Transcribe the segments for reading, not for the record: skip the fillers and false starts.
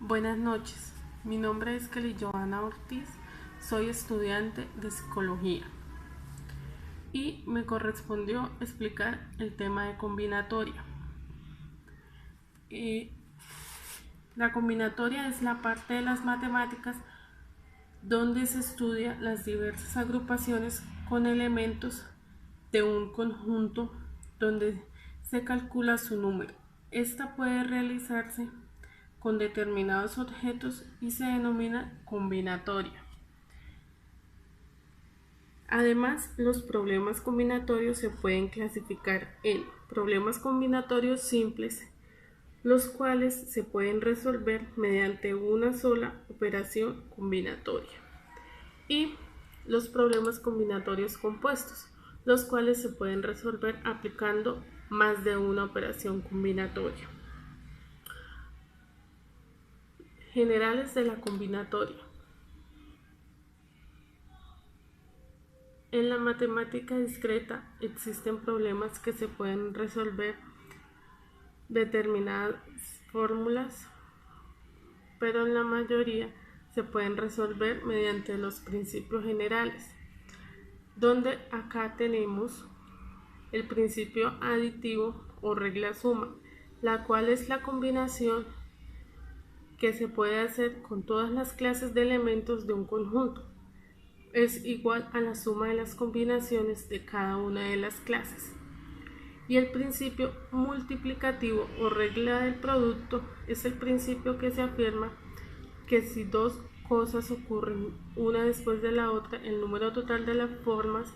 Buenas noches, mi nombre es Kelly Joana Ortiz, soy estudiante de psicología y me correspondió explicar el tema de combinatoria. La combinatoria es la parte de las matemáticas donde se estudia las diversas agrupaciones con elementos de un conjunto donde se calcula su número. Esta puede realizarse con determinados objetos y se denomina combinatoria. Además, los problemas combinatorios se pueden clasificar en problemas combinatorios simples, los cuales se pueden resolver mediante una sola operación combinatoria, y los problemas combinatorios compuestos, los cuales se pueden resolver aplicando más de una operación combinatoria. Generales de la combinatoria. En la matemática discreta existen problemas que se pueden resolver determinadas fórmulas, pero en la mayoría se pueden resolver mediante los principios generales, donde acá tenemos el principio aditivo o regla suma, la cual es la combinación que se puede hacer con todas las clases de elementos de un conjunto. Es igual a la suma de las combinaciones de cada una de las clases. Y el principio multiplicativo o regla del producto es el principio que se afirma que si dos cosas ocurren una después de la otra, el número total de las formas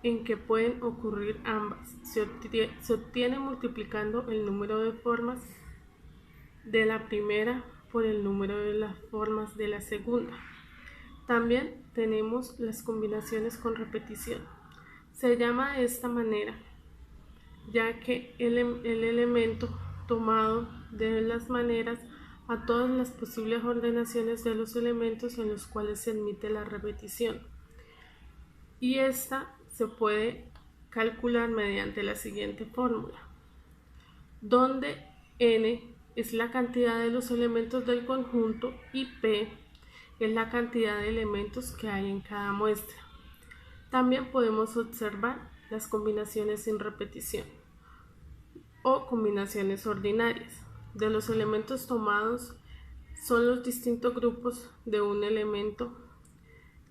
en que pueden ocurrir ambas se obtiene multiplicando el número de formas de la primera por el número de las formas de la segunda. También tenemos las combinaciones con repetición. Se llama de esta manera ya que el elemento tomado de las maneras a todas las posibles ordenaciones de los elementos en los cuales se admite la repetición, y esta se puede calcular mediante la siguiente fórmula, donde n es la cantidad de los elementos del conjunto y p es la cantidad de elementos que hay en cada muestra. También podemos observar las combinaciones sin repetición o combinaciones ordinarias. De los elementos tomados son los distintos grupos de un elemento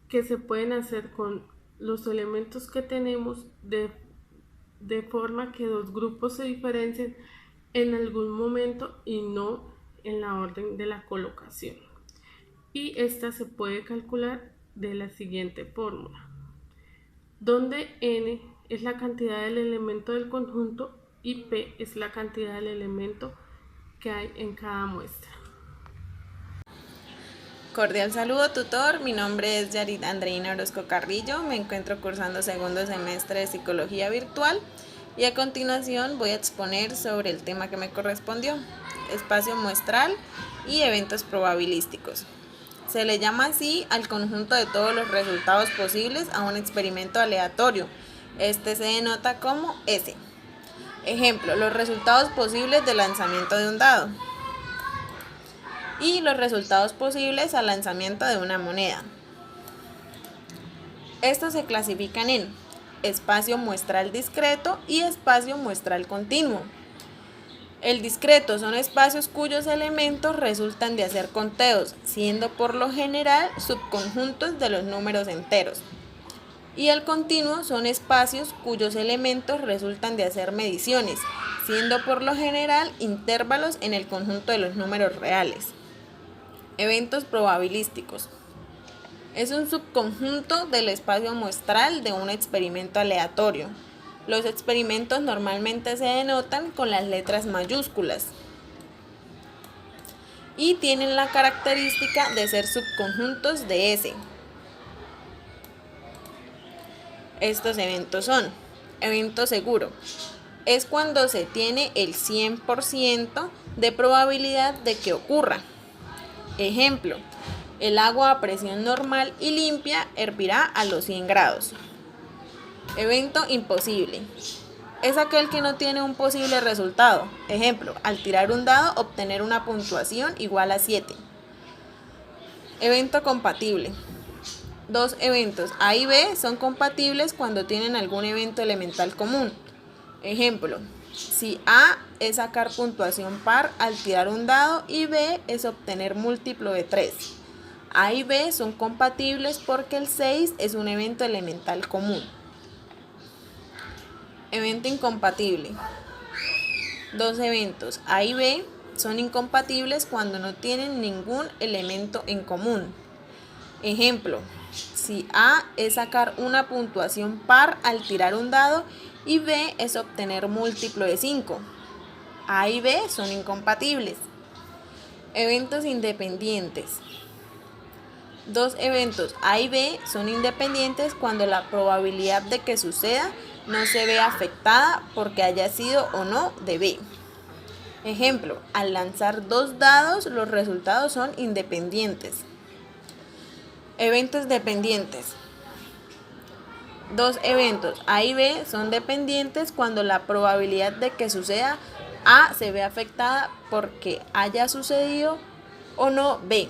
que se pueden hacer con los elementos que tenemos de forma que dos grupos se diferencien en algún momento y no en la orden de la colocación. Y esta se puede calcular de la siguiente fórmula, donde n es la cantidad del elemento del conjunto y p es la cantidad del elemento que hay en cada muestra. Cordial saludo, tutor. Mi nombre es Yarit Andreina Orozco Carrillo. Me encuentro cursando segundo semestre de Psicología Virtual y a continuación voy a exponer sobre el tema que me correspondió: espacio muestral y eventos probabilísticos. Se le llama así al conjunto de todos los resultados posibles a un experimento aleatorio. Este se denota como S. Ejemplo, los resultados posibles del lanzamiento de un dado y los resultados posibles al lanzamiento de una moneda. Estos se clasifican en espacio muestral discreto y espacio muestral continuo. El discreto son espacios cuyos elementos resultan de hacer conteos, siendo por lo general subconjuntos de los números enteros. Y el continuo son espacios cuyos elementos resultan de hacer mediciones, siendo por lo general intervalos en el conjunto de los números reales. Eventos probabilísticos. Es un subconjunto del espacio muestral de un experimento aleatorio. Los experimentos normalmente se denotan con las letras mayúsculas y tienen la característica de ser subconjuntos de S. Estos eventos son: evento seguro. Es cuando se tiene el 100% de probabilidad de que ocurra. Ejemplo, el agua a presión normal y limpia hervirá a los 100 grados. Evento imposible. es aquel que no tiene un posible resultado. Ejemplo, al tirar un dado, obtener una puntuación igual a 7. Evento compatible. Dos eventos A y B son compatibles cuando tienen algún evento elemental común. Ejemplo, si A es sacar puntuación par al tirar un dado y B es obtener múltiplo de 3. A y B son compatibles porque el 6 es un evento elemental común. Evento incompatible. Dos eventos A y B son incompatibles cuando no tienen ningún elemento en común. Ejemplo, si A es sacar una puntuación par al tirar un dado y B es obtener múltiplo de 5. A y B son incompatibles. Eventos independientes. Dos eventos A y B son independientes cuando la probabilidad de que suceda no se ve afectada porque haya sido o no de B. Ejemplo, al lanzar dos dados los resultados son independientes. Eventos dependientes. Dos eventos A y B son dependientes cuando la probabilidad de que suceda A se ve afectada porque haya sucedido o no B.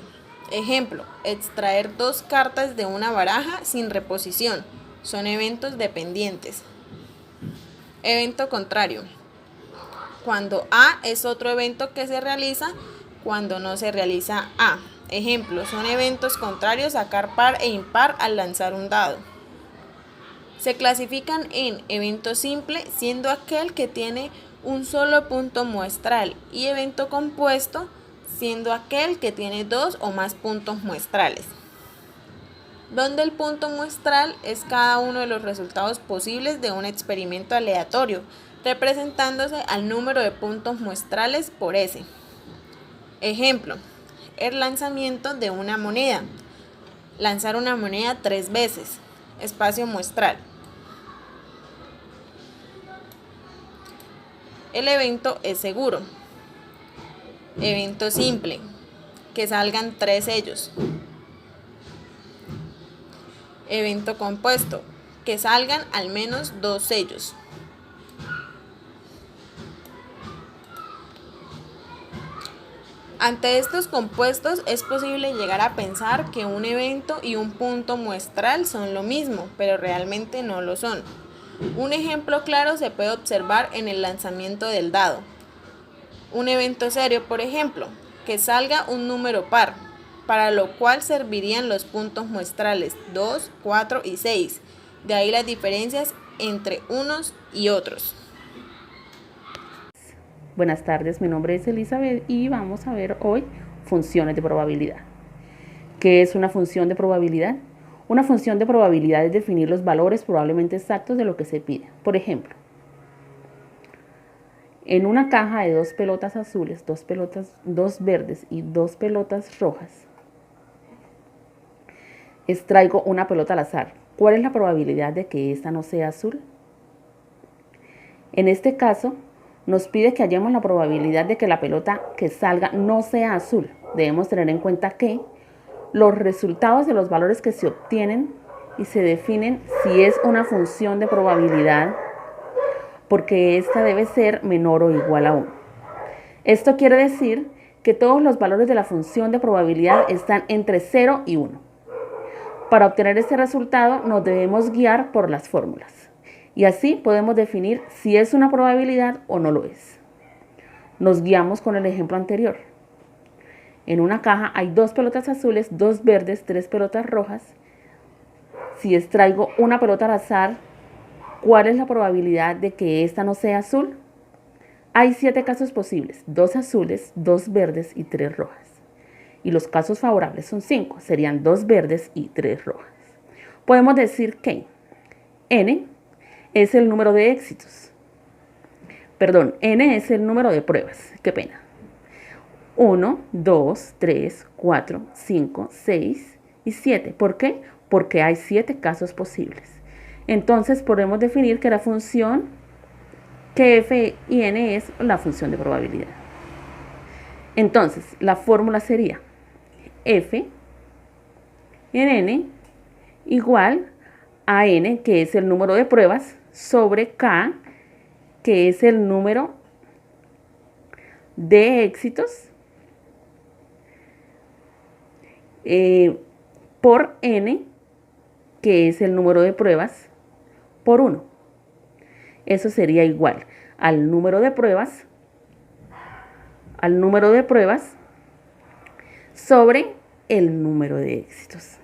Ejemplo, extraer dos cartas de una baraja sin reposición. Son eventos dependientes. Evento contrario. Cuando A es otro evento que se realiza cuando no se realiza A. Ejemplo, son eventos contrarios sacar par e impar al lanzar un dado. Se clasifican en evento simple, siendo aquel que tiene un solo punto muestral, y evento compuesto, siendo aquel que tiene dos o más puntos muestrales, donde el punto muestral es cada uno de los resultados posibles de un experimento aleatorio, representándose al número de puntos muestrales por S. Ejemplo, el lanzamiento de una moneda. Lanzar una moneda 3 veces. Espacio muestral. El evento es seguro. Evento simple. Que salgan 3 sellos. Evento compuesto. Que salgan al menos 2 sellos. Ante estos compuestos es posible llegar a pensar que un evento y un punto muestral son lo mismo, pero realmente no lo son. Un ejemplo claro se puede observar en el lanzamiento del dado. Un evento serio, por ejemplo, que salga un número par, para lo cual servirían los puntos muestrales 2, 4 y 6. De ahí las diferencias entre unos y otros. Buenas tardes, mi nombre es Elizabeth y vamos a ver hoy funciones de probabilidad. ¿Qué es una función de probabilidad? Una función de probabilidad es definir los valores probablemente exactos de lo que se pide. Por ejemplo, en una caja de 2 pelotas azules, 2 verdes y 2 pelotas rojas, extraigo una pelota al azar. ¿Cuál es la probabilidad de que esta no sea azul? En este caso, nos pide que hallemos la probabilidad de que la pelota que salga no sea azul. Debemos tener en cuenta que los resultados de los valores que se obtienen y se definen si es una función de probabilidad, porque esta debe ser menor o igual a 1. Esto quiere decir que todos los valores de la función de probabilidad están entre 0 y 1. Para obtener este resultado nos debemos guiar por las fórmulas. Y así podemos definir si es una probabilidad o no lo es. Nos guiamos con el ejemplo anterior. En una caja hay 2 pelotas azules, 2 verdes, 3 pelotas rojas. Si extraigo una pelota al azar, ¿cuál es la probabilidad de que esta no sea azul? Hay 7 casos posibles, 2 azules, 2 verdes y 3 rojas. Y los casos favorables son 5, serían 2 verdes y 3 rojas. Podemos decir que n es el número de éxitos. N es el número de pruebas. Qué pena. 1, 2, 3, 4, 5, 6 y 7. ¿Por qué? Porque hay 7 casos posibles. Entonces podemos definir que la función que f y n es la función de probabilidad. Entonces la fórmula sería f en n igual a n, que es el número de pruebas, sobre k, que es el número de éxitos, por n, que es el número de pruebas, por 1. Eso sería igual al número de pruebas, sobre el número de éxitos,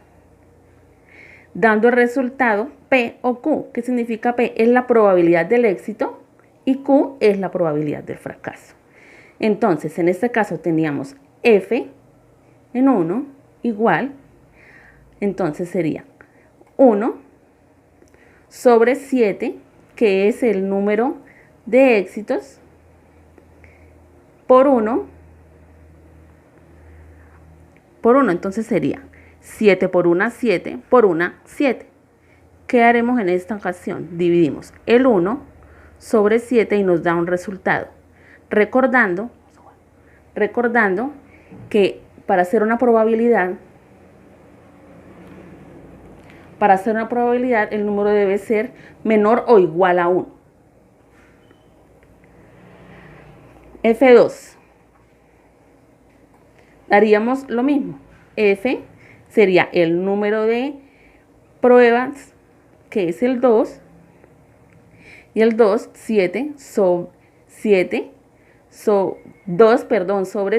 dando el resultado P o Q. ¿Qué significa P? Es la probabilidad del éxito y Q es la probabilidad del fracaso. Entonces, en este caso teníamos F en 1 igual, entonces sería 1 sobre 7, que es el número de éxitos, por 1, entonces sería 7 por 1, 7, por 1, 7. ¿Qué haremos en esta ocasión? Dividimos el 1 sobre 7 y nos da un resultado. Recordando que para hacer una probabilidad, el número debe ser menor o igual a 1. F2. Daríamos lo mismo. F sería el número de pruebas, que es el 2, y el 2, 7 sobre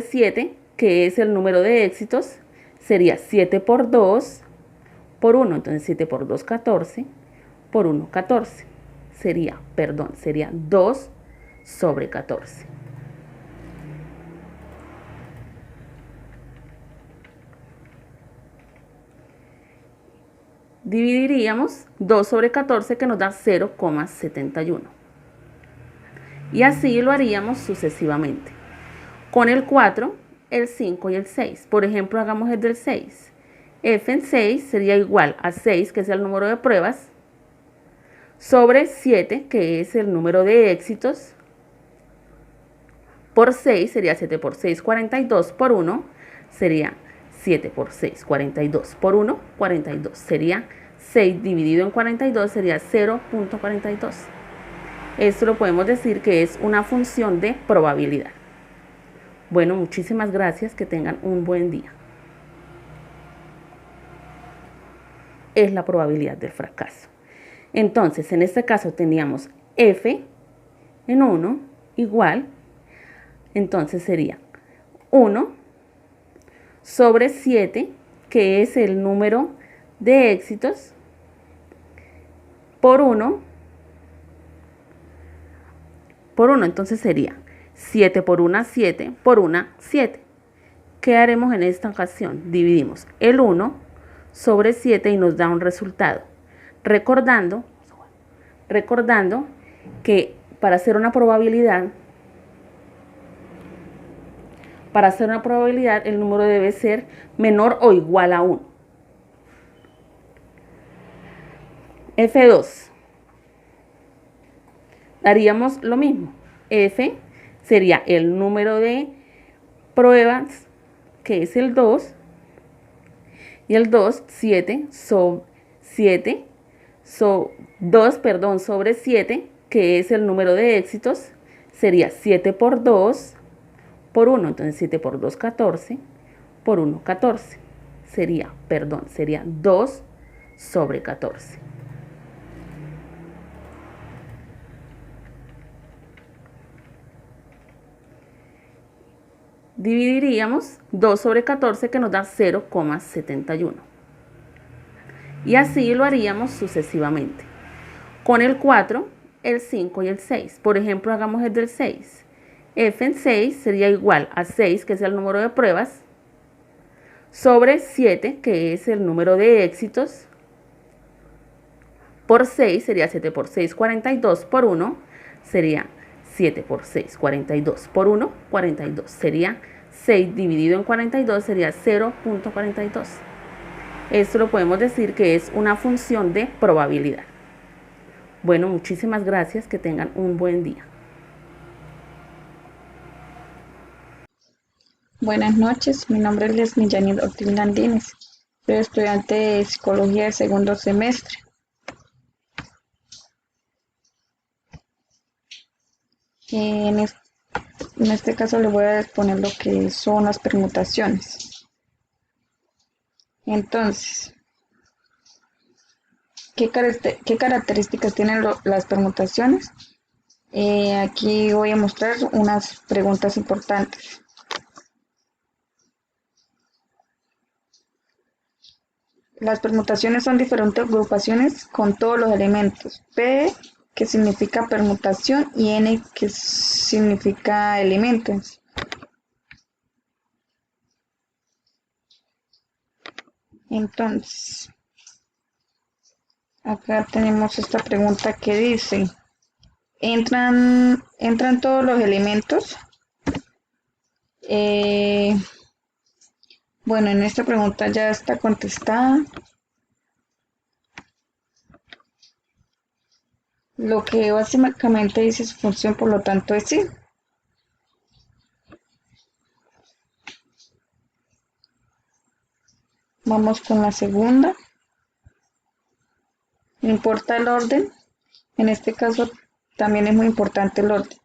7, que es el número de éxitos, sería 7 por 2 por 1, entonces 7 por 2, 14, por 1, 14. Sería 2 sobre 14. Dividiríamos 2 sobre 14, que nos da 0,71. Y así lo haríamos sucesivamente. Con el 4, el 5 y el 6. Por ejemplo, hagamos el del 6. F en 6 sería igual a 6, que es el número de pruebas, sobre 7, que es el número de éxitos, por 6, sería 7 por 6, 42, por 1, sería 7 por 6, 42, por 1, 42. Sería 6 dividido en 42, sería 0.42. Esto lo podemos decir que es una función de probabilidad. Bueno, muchísimas gracias, que tengan un buen día. Es la probabilidad del fracaso. Entonces, en este caso teníamos F en 1 igual, entonces sería 1 sobre 7, que es el número de éxitos, por 1, entonces sería 7 por 1, 7, por 1, 7. ¿Qué haremos en esta ocasión? Dividimos el 1 sobre 7 y nos da un resultado. Recordando que para hacer una probabilidad, el número debe ser menor o igual a 1. F2. Daríamos lo mismo. F sería el número de pruebas, que es el 2, y el 2, 7 sobre 7, que es el número de éxitos, sería 7 por 2 por 1, entonces 7 por 2, 14, por 1, 14. Sería 2 sobre 14. Dividiríamos 2 sobre 14, que nos da 0,71. Y así lo haríamos sucesivamente. Con el 4, el 5 y el 6. Por ejemplo, hagamos el del 6. F en 6 sería igual a 6, que es el número de pruebas, sobre 7, que es el número de éxitos, por 6, sería 7 por 6, 42, por 1, sería 7 por 6, 42, por 1, 42. Sería 6 dividido en 42, sería 0.42. Esto lo podemos decir que es una función de probabilidad. Bueno, muchísimas gracias, que tengan un buen día. Buenas noches, mi nombre es Leslie Janil Ortiz Landines, soy estudiante de Psicología de segundo semestre. En es- en este caso le voy a exponer lo que son las permutaciones. Entonces, ¿qué características tienen las permutaciones? Aquí voy a mostrar unas preguntas importantes. Las permutaciones son diferentes agrupaciones con todos los elementos. P, que significa permutación, y N, que significa elementos. Entonces, acá tenemos esta pregunta que dice, ¿entran todos los elementos? Bueno, en esta pregunta ya está contestada. Lo que básicamente dice su función, por lo tanto, es sí. Vamos con la segunda. ¿Le importa el orden? En este caso también es muy importante el orden.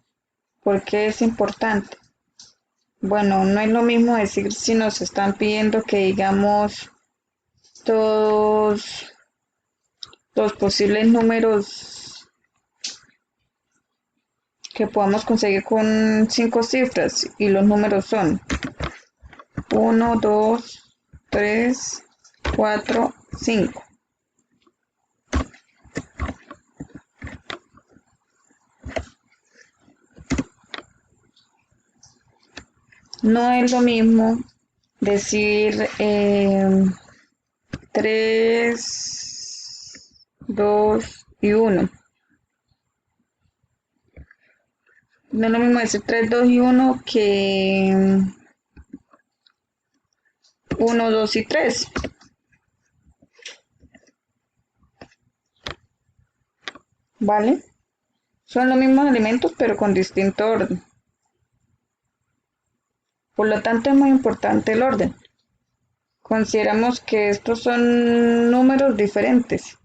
¿Por qué es importante? Bueno, no es lo mismo decir si nos están pidiendo que digamos todos los posibles números que podamos conseguir con 5 cifras, y los números son 1, 2, 3, 4, 5. No es lo mismo decir 3, 2 y 1. No es lo mismo decir 3, 2 y 1 que 1, 2 y 3. ¿Vale? Son los mismos elementos pero con distinto orden. Por lo tanto es muy importante el orden. Consideramos que estos son números diferentes.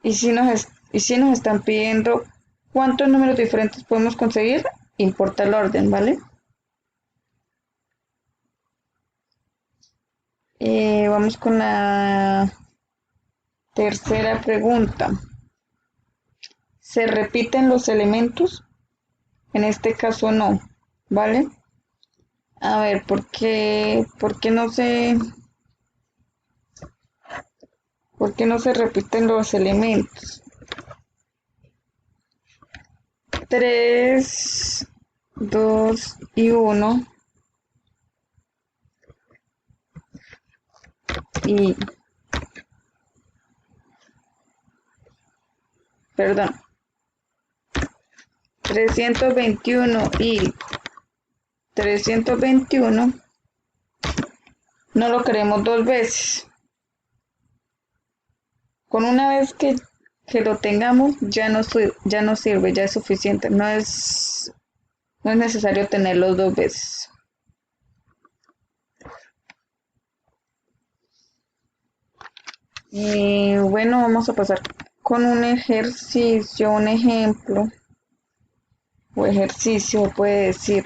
Y si nos están pidiendo cuántos números diferentes podemos conseguir, importa el orden, ¿vale? Vamos con la tercera pregunta. ¿Se repiten los elementos? En este caso no, ¿vale? A ver, ¿por qué no se repiten los elementos? 3, 2 y 1. Y, perdón, 321 y 321 no lo queremos dos veces. Con una vez que lo tengamos ya no sirve, ya es suficiente. No es necesario tenerlo dos veces. Bueno, vamos a pasar con un ejercicio, un ejemplo o ejercicio, puede decir.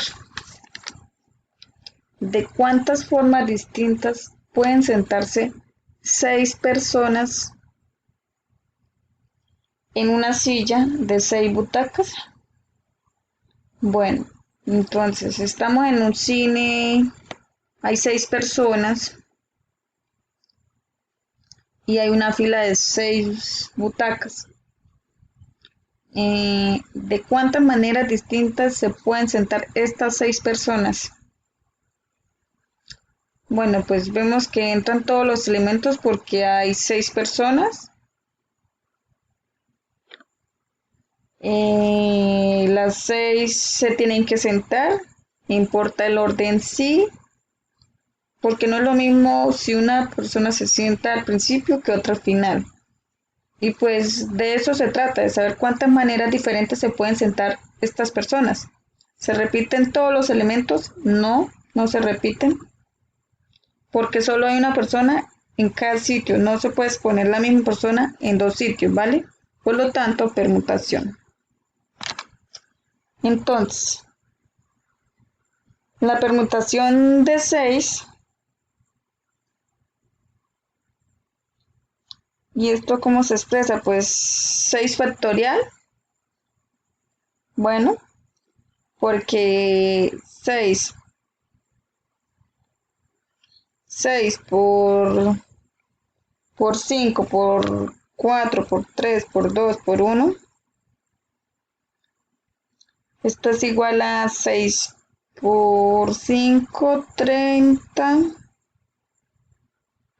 ¿De cuántas formas distintas pueden sentarse 6 personas en una silla de 6 butacas? Bueno, entonces estamos en un cine, hay 6 personas y hay una fila de 6 butacas. ¿De cuántas maneras distintas se pueden sentar estas 6 personas? Bueno, pues vemos que entran todos los elementos porque hay 6 personas. Las 6 se tienen que sentar, importa el orden sí, porque no es lo mismo si una persona se sienta al principio que otra al final. Y pues de eso se trata, de saber cuántas maneras diferentes se pueden sentar estas personas. ¿Se repiten todos los elementos? No, no se repiten, porque solo hay una persona en cada sitio, no se puede poner la misma persona en 2 sitios, ¿vale? Por lo tanto, permutación. Entonces, la permutación de 6, ¿y esto cómo se expresa? Pues 6 factorial. Bueno, porque 6 por 5, por 4, por 3, por 2, por 1. Esto es igual a 6 por 5, 30,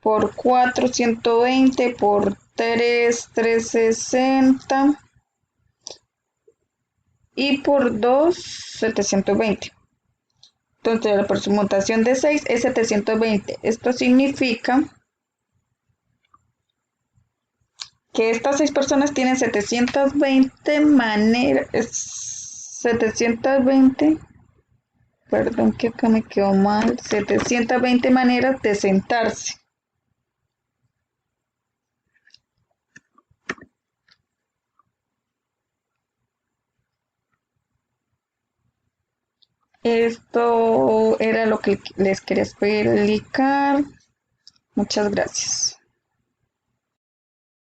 por 4, 120, por 3, 360 y por 2, 720. Entonces la permutación de 6 es 720. Esto significa que estas 6 personas tienen 720 maneras, 720, perdón que acá me quedó mal, 720 maneras de sentarse. Esto era lo que les quería explicar. Muchas gracias.